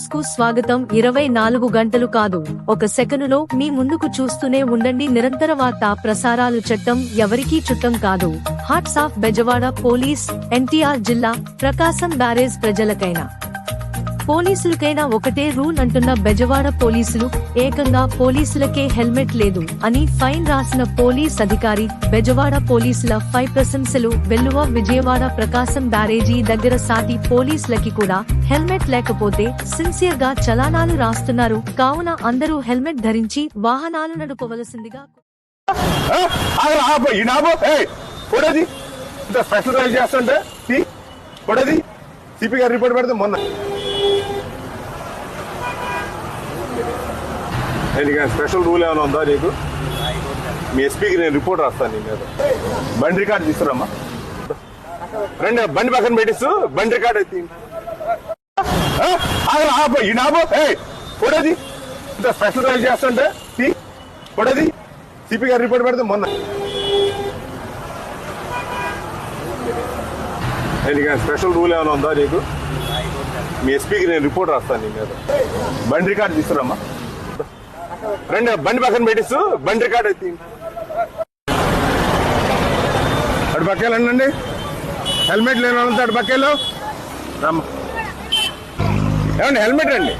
News కు స్వాగతం. 24 గంటలు కాదు, ఒక సెకనులో మీ ముందుకు చూస్తూనే ఉండండి. నిరంతర వార్తా ప్రసారాలు. చట్టం ఎవరికీ చుట్టం కాదు. Hats off Bezawada police. NTR జిల్లా ప్రకాశం బ్యారేజ్ ప్రజలకైనా పోలీసులకైనా ఒకటే రూల్ అంటున్న బెజవాడ పోలీసులు ఏకంగా పోలీసులకే హెల్మెట్ లేదు అని ఫైన్ రాసిన పోలీస్ అధికారి. బెజవాడ పోలీసుల 5 ప్రశంసలు. వెల్లువ. విజయవాడ ప్రకాశం బ్యారేజీ దగ్గర సాటి పోలీసులకి కూడా హెల్మెట్ లేకపోతే సిన్సియర్ గా చలానాలు రాస్తున్నారు. కావున అందరూ హెల్మెట్ ధరించి వాహనాలు నడుపవలసిందిగా. సిపి గారు రిపోర్ట్ పెడితే మొన్న స్పెషల్ రూల్ ఏమైనా ఉందా నీకు? మీ ఎస్పీకి నేను రిపోర్ట్ రాస్తాను నీ మీద. బండి రికార్డు తీసుకురమ్మా. రండి, బండి పక్కన పెట్టిస్తూ బండి రికార్డు అయితే పొడది స్పెషల్ రైల్ చేస్తుంటే పొడది సిపి గారు రిపోర్ట్ పెడితే మొన్న స్పెషల్ రూల్ ఏమైనా ఉందా నీకు? మీ ఎస్పీకి నేను రిపోర్ట్ రాస్తాను నీ మీద. బండి రికార్డు తీసుకురమ్మా. రండి, బండి పక్కన పెట్టిస్తూ బండి రికార్డు అయితే అటు పక్కేళ్ళండి. హెల్మెట్ లేని వాళ్ళంతా అటు పక్కేళ్ళు రమ్మ. ఏమండి హెల్మెట్ రండి,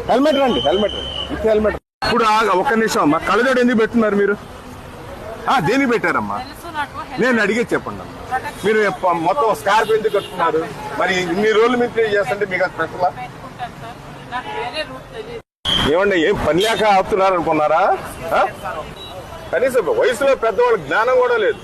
హెల్మెట్ రండి, హెల్మెట్ రండి, హెల్మెట్. ఇప్పుడు ఒక్క నిమిషం అమ్మా, కళ్ళజోడు ఎందుకు పెట్టున్నారు మీరు? దేనికి పెట్టారమ్మా? నేను అడిగే చెప్పండి అమ్మా. మీరు మొత్తం స్కార్ప్ ఎందుకు కట్టుకున్నారు? మరి ఇన్ని రోజులు మీరు చేస్తుంటే మీకు అది పెట్టలా? ఏమండి, ఏం పని లేక ఆపుతున్నారు అనుకున్నారా? కనీసం వయసులో పెద్దవాళ్ళకి జ్ఞానం కూడా లేదు.